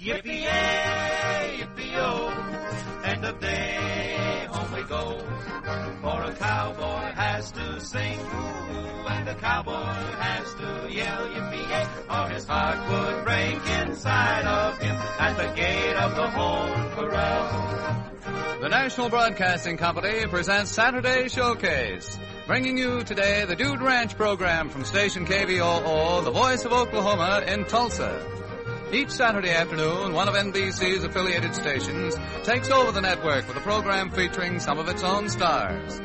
Yippee-yay, yippee-yo, end of day, home we go. For a cowboy has to sing, ooh, and a cowboy has to yell yippee-yay, or his heart would break inside of him at the gate of the home corral. The National Broadcasting Company presents Saturday Showcase, bringing you today the Dude Ranch program from station KVOO, the voice of Oklahoma, in Tulsa. Each Saturday afternoon, one of NBC's affiliated stations takes over the network with a program featuring some of its own stars.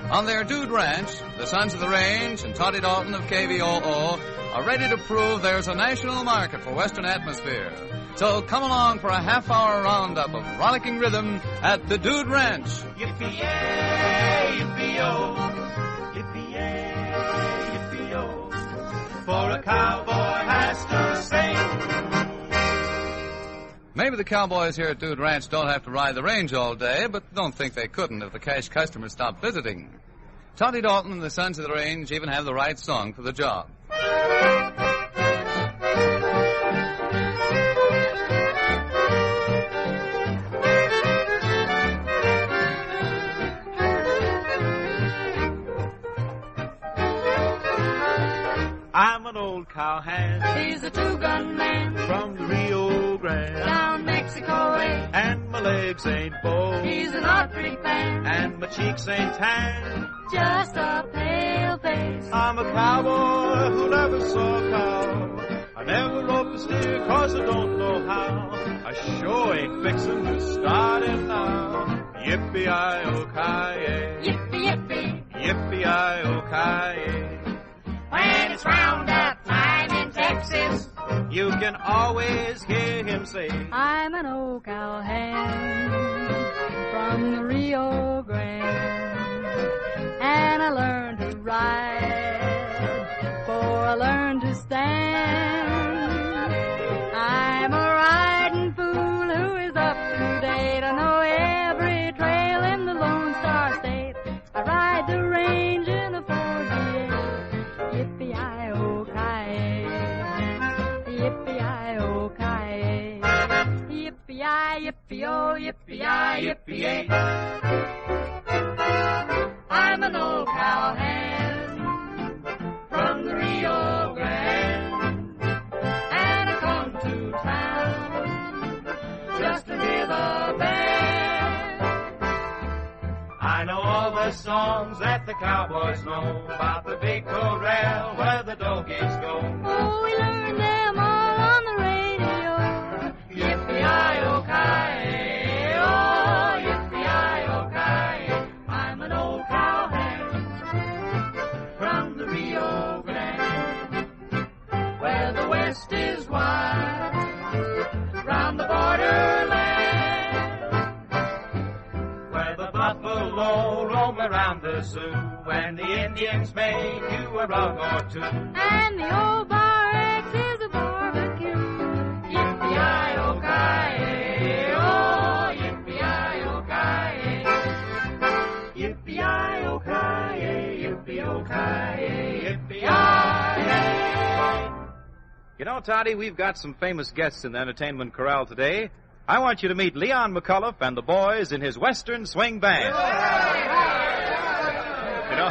On their Dude Ranch, the Sons of the Range and Toddy Dalton of KVOO are ready to prove there's a national market for Western atmosphere. So come along for a half-hour roundup of rollicking rhythm at the Dude Ranch. Yippee-yay, yippee-yo, yippee-yay, yippee-yo, for a cowboy has to sing. Maybe the cowboys here at Dude Ranch don't have to ride the range all day, but don't think they couldn't if the cash customers stopped visiting. Toddy Dalton and the Sons of the Range even have the right song for the job. I'm an old cowhand. He's a two-gun man From the Rio Grande. down Mexico way. And my legs ain't bowed. He's an artery fan, And my cheeks ain't tan. just a pale face. I'm a cowboy who never saw a cow. I never roped a steer 'cause I don't know how. I sure ain't fixin' to start him now. Yippee-I-O-ki-yay. Yippee, yippee, Yippee-I-O-ki-yay. when it's roundup time in Texas. You can always hear him say, I'm an old cowhand from the Rio Grande, and I learned to ride before I learned to stand. I'm a riding fool who is up to date. I know every trail in the Lone Star State. I ride the range in a 48. Yippee-I-O-ki-yay, yippee-I-O-ki-yay, yippee-I, yippee-oh, yippee-I, yippee-yay. I'm an old cowhand from the Rio Grande, and I come to town just to hear the band. I know all the songs that the cowboys know about the big corral where the doggies go. Oh, we learned them all on the radio. Yippee-I-O-ki-yay, oh, yippee-I-O-ki-yay. I'm an old cowhand from the Rio Grande, where the west is wide, round the borderland, Where the buffalo roam around the zoo, and the Indians make you a rug or two. and the old bar X is a barbecue. Yippee-I-O-ki-yay, oh, yippee-I-O-ki-yay. Yippee-I-O-ki-yay, yippee-o-ki-yay, yippee-I-yay. You know, Toddy, we've got some famous guests in the entertainment corral today. I want you to meet Leon McCullough and the boys in his Western Swing Band. You know,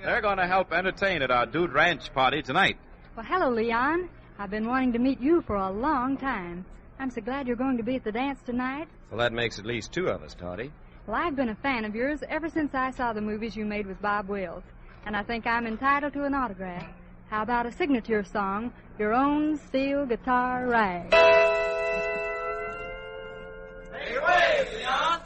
they're going to help entertain at our Dude Ranch party tonight. Well, hello, Leon. I've been wanting to meet you for a long time. I'm so glad you're going to be at the dance tonight. Well, that makes at least two of us, Toddy. Well, I've been a fan of yours ever since I saw the movies you made with Bob Wills, and I think I'm entitled to an autograph. How about a signature song, Your Own Steel Guitar Rag? Take it away, Leon.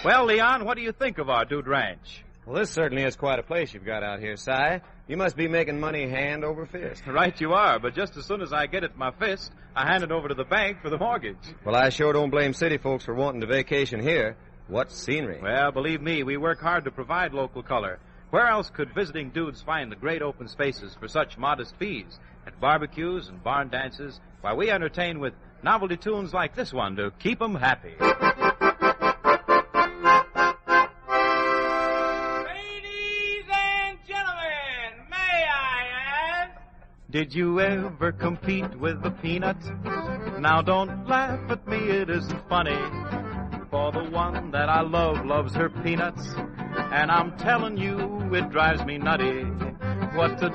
Well, Leon, what do you think of our Dude Ranch? Well, this certainly is quite a place you've got out here, Si. You must be making money hand over fist. Right you are, but just as soon as I get it in my fist, I hand it over to the bank for the mortgage. Well, I sure don't blame city folks for wanting to vacation here. What scenery. Well, believe me, we work hard to provide local color. Where else could visiting dudes find the great open spaces for such modest fees? At barbecues and barn dances, while we entertain with novelty tunes like this one to keep 'em happy. Did you ever compete with the peanuts? Now don't laugh at me, it isn't funny. For the one that I love loves her peanuts, and I'm telling you it drives me nutty. What to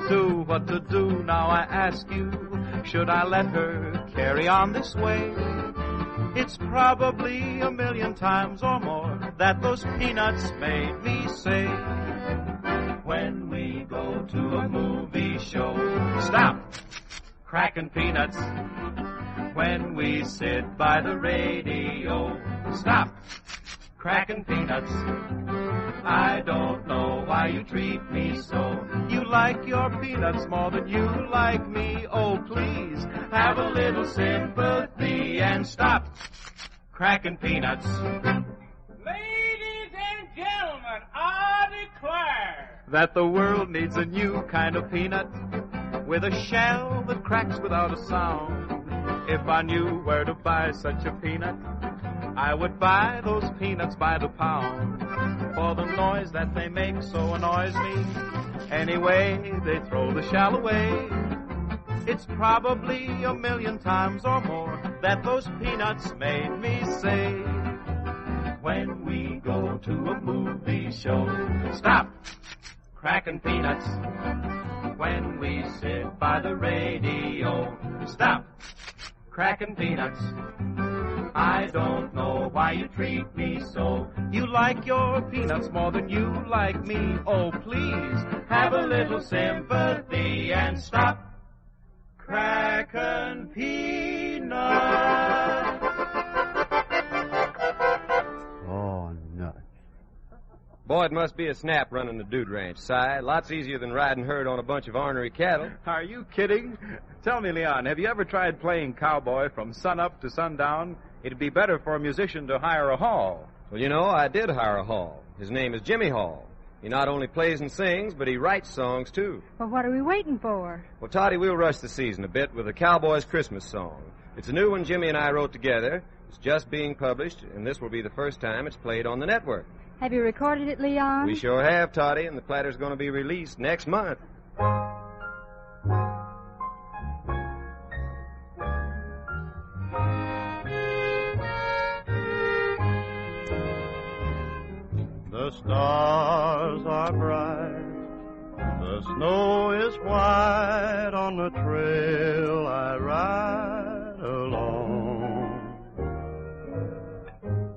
do, now I ask you. Should I let her carry on this way? It's probably a million times or more that those peanuts made me say. When we go to a movie show, stop cracking peanuts. When we sit by the radio, stop cracking peanuts. I don't know why you treat me so. You like your peanuts more than you like me. Oh, please, have a little sympathy and stop cracking peanuts. Ladies and gentlemen, I declare that the world needs a new kind of peanut with a shell that cracks without a sound. If I knew where to buy such a peanut, I would buy those peanuts by the pound. For the noise that they make so annoys me. Anyway, they throw the shell away. It's probably a million times or more that those peanuts made me say. When we go to a movie show, stop cracking peanuts. When we sit by the radio, stop cracking peanuts. I don't know why you treat me so. You like your peanuts more than you like me. Oh, please, have a little sympathy and stop cracking peanuts. Oh, nuts. Boy, it must be a snap running the Dude Ranch, Si. Lots easier than riding herd on a bunch of ornery cattle. Are you kidding? Tell me, Leon, have you ever tried playing cowboy from sunup to sundown? It'd be better for a musician to hire a hall. Well, you know, I did hire a hall. His name is Jimmy Hall. He not only plays and sings, but he writes songs, too. Well, what are we waiting for? Well, Toddy, we'll rush the season a bit with a Cowboy's Christmas song. It's a new one Jimmy and I wrote together. It's just being published, and this will be the first time it's played on the network. Have you recorded it, Leon? We sure have, Toddy, and the platter's going to be released next month. The stars are bright, the snow is white on the trail I ride along.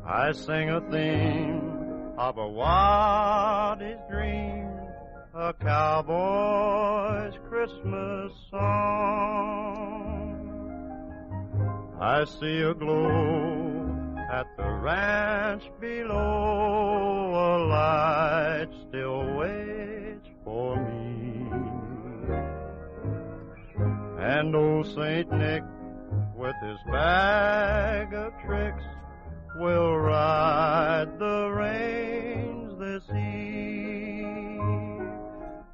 I sing a theme of a wildest dream, a cowboy's Christmas song. I see a glow at the ranch below, a light still waits for me. And old Saint Nick, with his bag of tricks, will ride the reins this eve.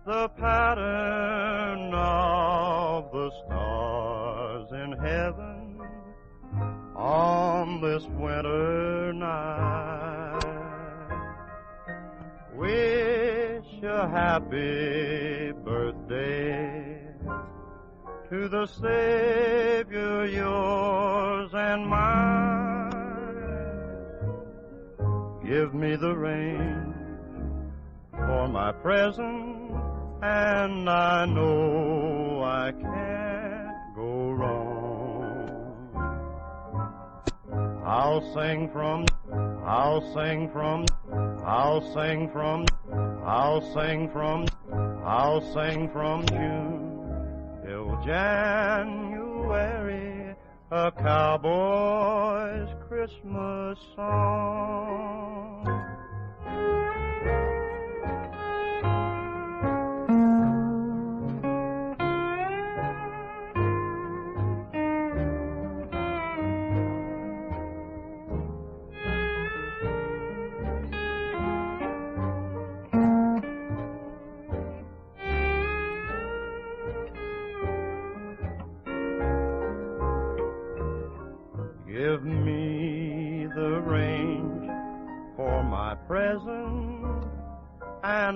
The pattern of the stars in heaven on this winter night. Wish a happy birthday to the Savior, yours and mine. Give me the reins for my present, and I know I can't go wrong. I'll sing from June till January, a cowboy's Christmas song.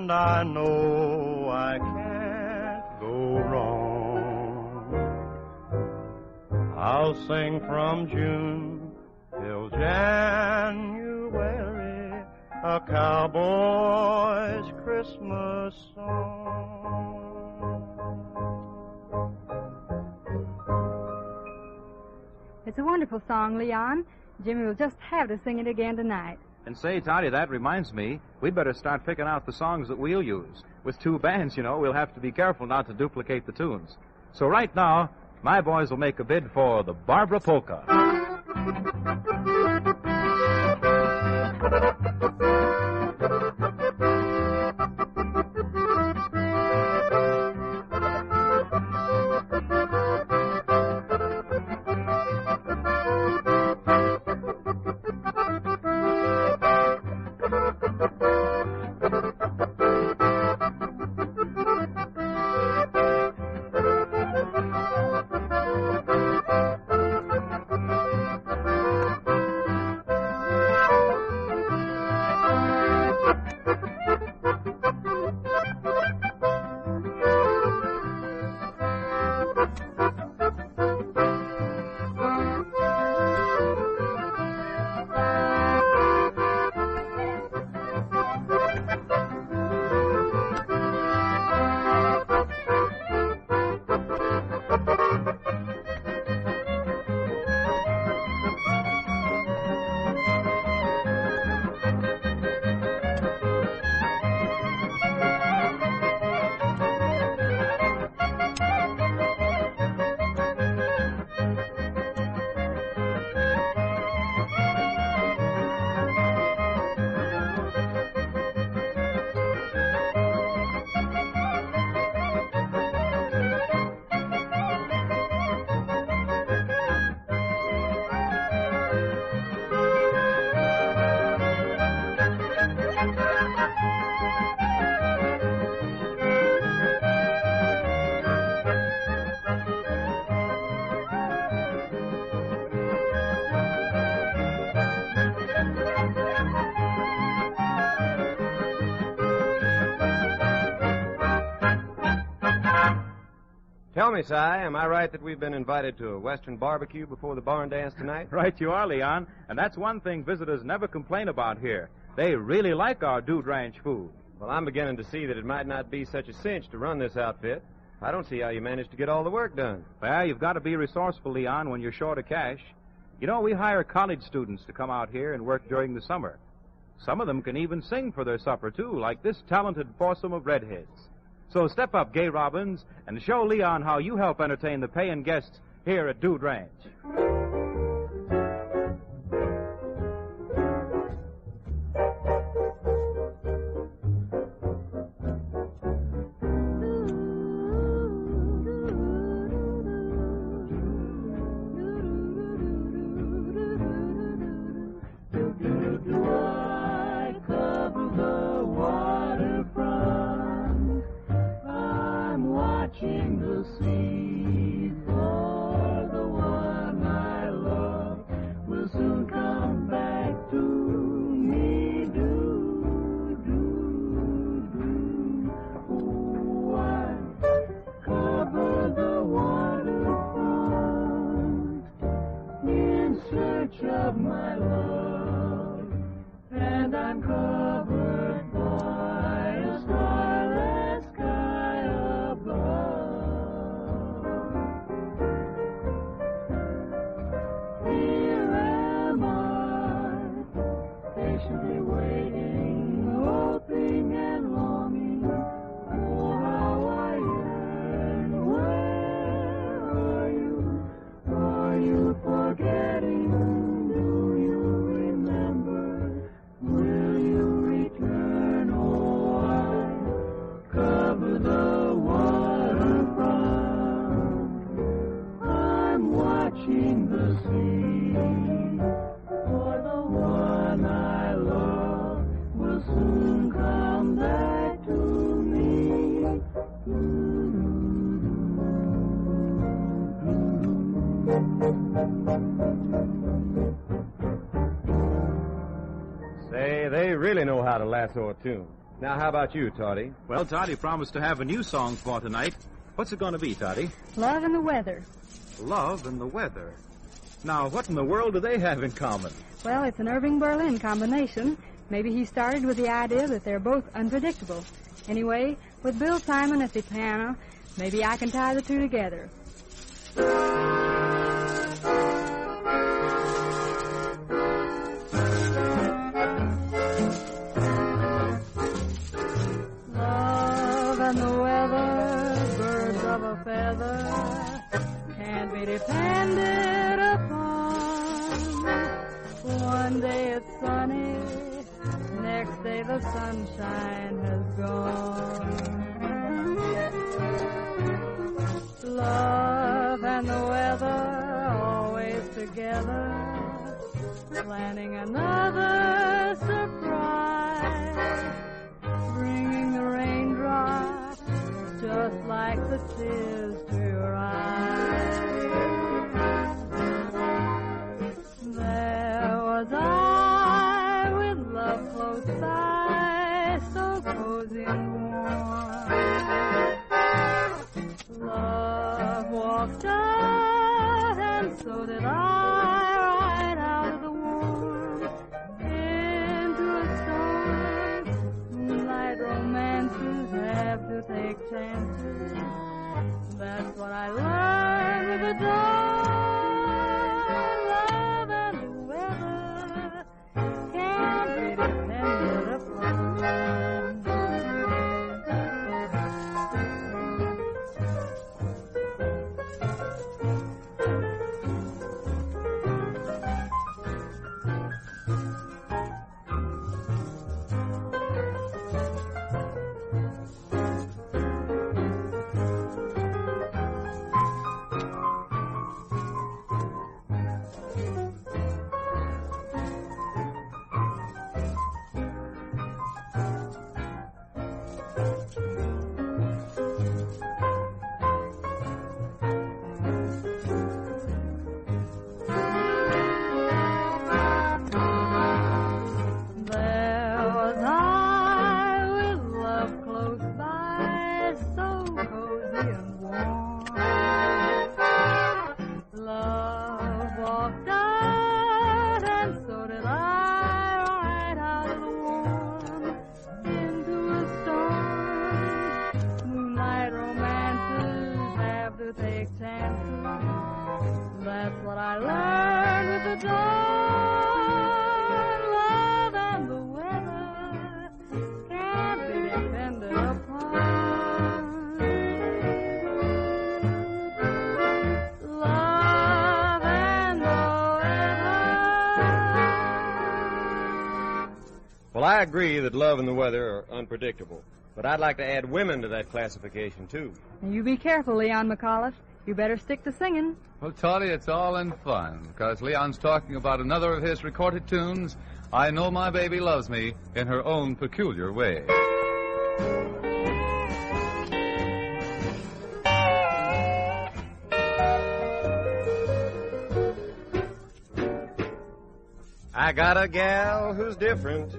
and I know I can't go wrong. I'll sing from June till January, a cowboy's Christmas song. It's a wonderful song, Leon. Jimmy will just have to sing it again tonight. And say, Toddy, that reminds me, we'd better start picking out the songs that we'll use. With two bands, we'll have to be careful not to duplicate the tunes. So right now, my boys will make a bid for the Barbara Polka. Tell me, Si, am I right that we've been invited to a Western barbecue before the barn dance tonight? Right you are, Leon. And that's one thing visitors never complain about here. They really like our Dude Ranch food. Well, I'm beginning to see that it might not be such a cinch to run this outfit. I don't see how you managed to get all the work done. Well, you've got to be resourceful, Leon, when you're short of cash. We hire college students to come out here and work during the summer. Some of them can even sing for their supper, too, like this talented foursome of redheads. So step up, Gay Robbins, and show Leon how you help entertain the paying guests here at Dude Ranch. Of my love, and I'm covered by a starless sky above. Here am I, patiently waiting, hoping and longing for how I yearn. Where are you? Are you forgetting? Say, they really know how to lasso a tune. Now, how about you, Toddy? Well, Toddy promised to have a new song for tonight. What's it going to be, Toddy? Love and the weather. Love and the weather. Now, what in the world do they have in common? Well, it's an Irving-Berlin combination. Maybe he started with the idea that they're both unpredictable. Anyway, with Bill Simon at the piano, maybe I can tie the two together. Love and the weather, birds of a feather, can't be depended upon. One day it's sunny, next day the sunshine has gone. Love and the weather always together, planning another surprise, bringing the raindrops just like the tears to your eyes. There was I with love close by, so cozy and warm. Love walked out, and so did I, right out of the warm into a storm. Moonlight romances have to take chances. That's what I learned with the dawn. Love and the weather can't be depended upon. Well, I agree that love and the weather are unpredictable, but I'd like to add women to that classification, too. You be careful, Leon McAuliffe. You better stick to singing. Well, Toddy, it's all in fun, because Leon's talking about another of his recorded tunes, I Know My Baby Loves Me, in her own peculiar way. I got a gal who's different,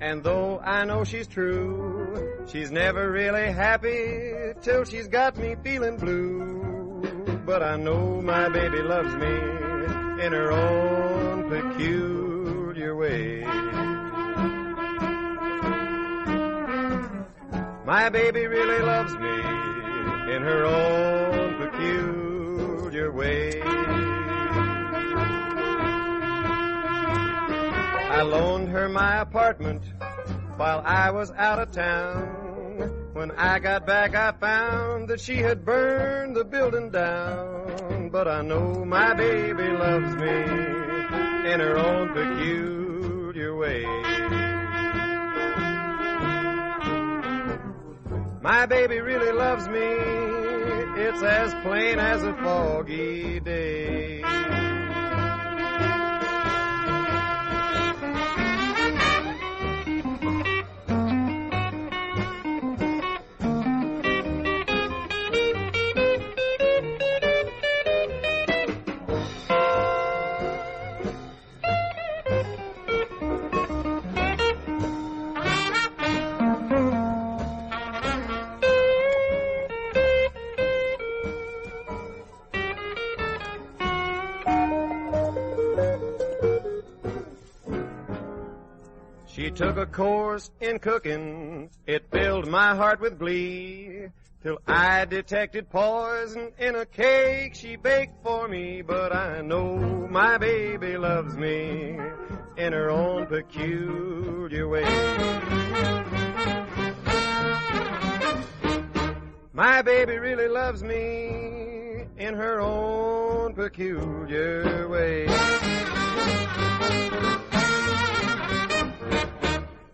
and though I know she's true, she's never really happy till she's got me feeling blue. But I know my baby loves me in her own peculiar way. My baby really loves me in her own peculiar way. I loaned her my apartment while I was out of town. When I got back, I found that she had burned the building down. But I know my baby loves me in her own peculiar way. My baby really loves me, it's as plain as a foggy day. took a course in cooking. It filled my heart with glee. Till I detected poison in a cake she baked for me. But I know my baby loves me in her own peculiar way. My baby really loves me in her own peculiar way.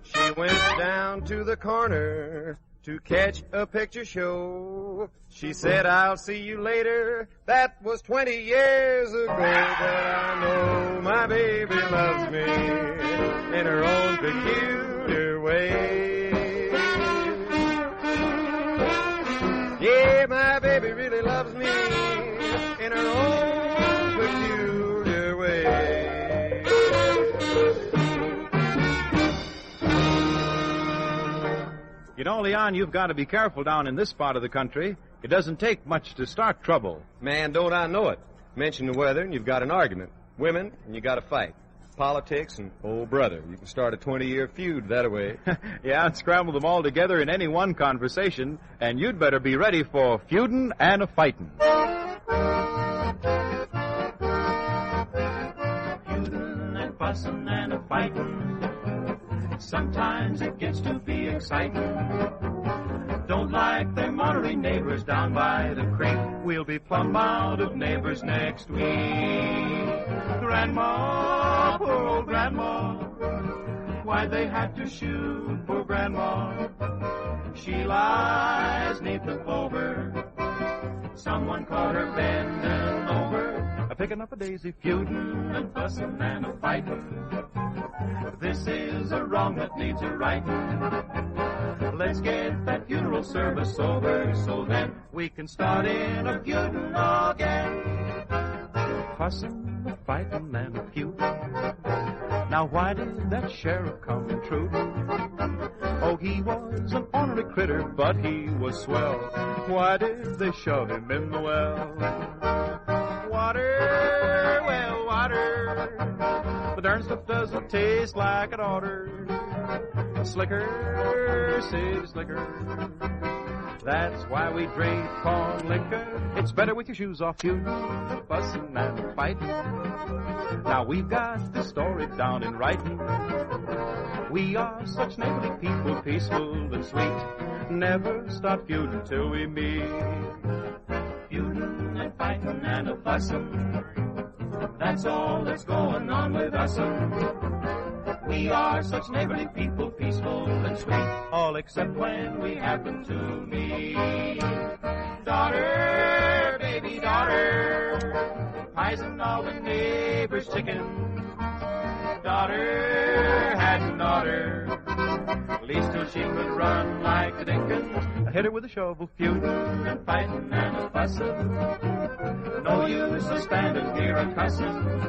She went down to the corner to catch a picture show. She said, I'll see you later. That was 20 years ago. But I know my baby loves me in her own peculiar way. Yeah, my baby really loves me in her own peculiar way. You know, Leon, you've got to be careful down in this part of the country. It doesn't take much to start trouble. Man, don't I know it. Mention the weather and you've got an argument. Women and you got a fight. Politics and, oh, brother, you can start a 20-year feud that way. Yeah, and scramble them all together in any one conversation, and you'd better be ready for feudin' and a fightin'. Feudin' and fussin' and a fightin'. Sometimes it gets to be exciting. Don't like them ornery neighbors down by the creek. We'll be plumb out of neighbors next week. Grandma, poor old Grandma, why'd they have to shoot poor Grandma? She lies 'neath the clover. Someone caught her bending over. Picking up a daisy, feuding and fussing and a fighting. This is a wrong that needs a right. Let's get that funeral service over so then we can start in a feuding again. Fussing, a fighting, and a feud. Now why did that sheriff come intruding? Oh, he was an ornery critter, but he was swell. Why did they shove him in the well? Water, well, water. The darn stuff doesn't taste like it oughter. Slicker, city slicker. That's why we drink corn liquor. It's better with your shoes off, feuding, fussing, and fighting. Now we've got this story down in writing. We are such neighborly people, peaceful and sweet. Never stop feuding till we meet. Feuding and fighting and a fussin'. That's all that's going on with us. We are such neighborly people, peaceful and sweet, all except when we happen to meet. Daughter, baby daughter, pisin' all the neighbors' chicken. Daughter had a daughter, at least till she could run like the Dickens. I hit her with a shovel, feuding and fighting and a fussin'. No use of standing here and cussin'.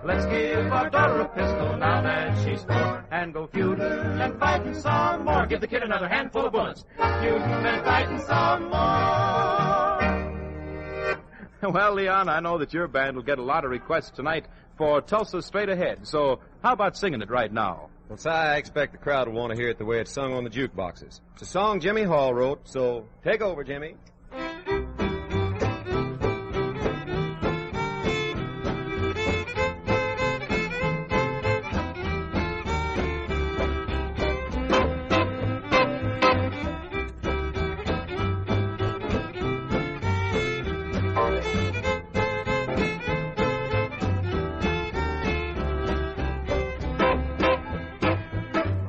Let's give our daughter a pistol now that she's 4 and go feuding and fighting some more. Give the kid another handful of bullets. Feuding and fighting some more. Well, Leon, I know that your band will get a lot of requests tonight for Tulsa Straight Ahead, so how about singing it right now? Well, Si, I expect the crowd will want to hear it the way it's sung on the jukeboxes. It's a song Jimmy Hall wrote, so take over, Jimmy.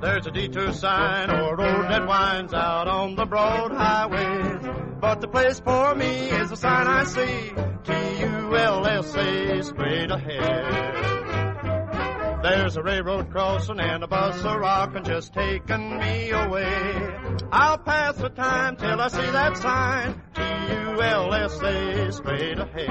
There's a detour sign or a road that winds out on the broad highway. But the place for me is the sign I see, Tulsa, straight ahead. There's a railroad crossing and a bus a rockin' just taking me away. I'll pass the time till I see that sign, Tulsa, straight ahead.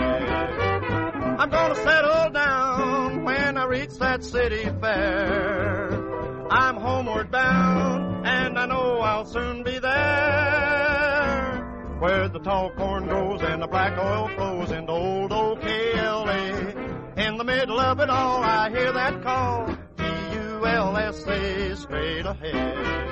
I'm gonna settle down when I reach that city fair. I'm homeward bound, and I know I'll soon be there, where the tall corn grows and the black oil flows into old OKLA. In the middle of it all, I hear that call, Tulsa, straight ahead.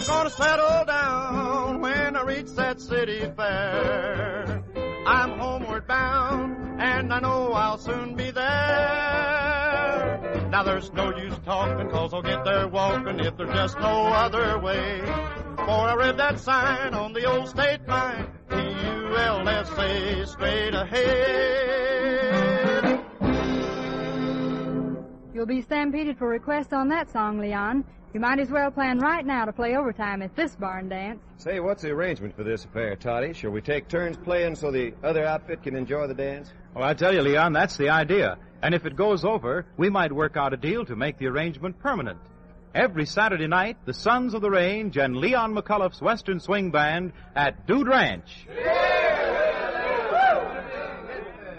Gonna settle down when I reach that city fair. I'm homeward bound, and I know I'll soon be there. Now there's no use talking, 'cause I'll get there walking if there's just no other way. For I read that sign on the old state line, Tulsa, straight ahead. You'll be stampeded for requests on that song, Leon. You might as well plan right now to play overtime at this barn dance. Say, what's the arrangement for this affair, Toddy? Shall we take turns playing so the other outfit can enjoy the dance? Well, I tell you, Leon, that's the idea. And if it goes over, we might work out a deal to make the arrangement permanent. Every Saturday night, the Sons of the Range and Leon McCullough's Western Swing Band at Dude Ranch.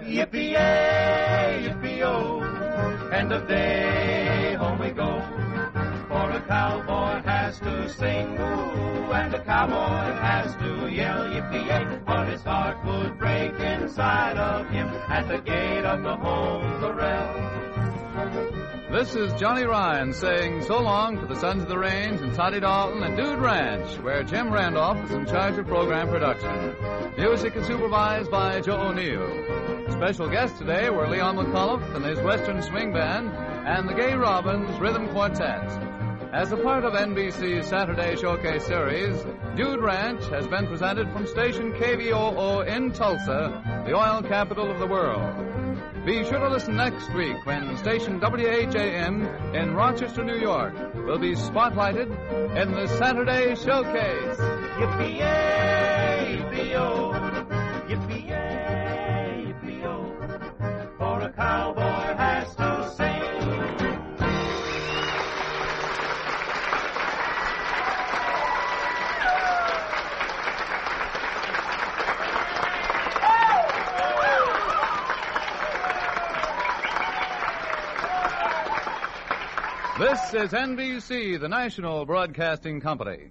Yippee-yay, yippee-oh, end of day, home we go. For a cowboy has to sing, ooh, and a cowboy has to yell, yippee-yay, or his heart would break inside of him at the gate of the home corral. This is Johnny Ryan saying so long to the Sons of the Range and Toddy Dalton and Dude Ranch, where Jim Randolph is in charge of program production. Music is supervised by Joe O'Neill. Special guests today were Leon McCullough and his Western Swing Band and the Gay Robins Rhythm Quartet. As a part of NBC's Saturday Showcase series, Dude Ranch has been presented from station KVOO in Tulsa, the oil capital of the world. Be sure to listen next week when station WHAM in Rochester, New York will be spotlighted in the Saturday Showcase. Yippee-yay, yippee-oh, yippee-yay, yippee-oh, for a cowboy has to sing. This is NBC, the national broadcasting company.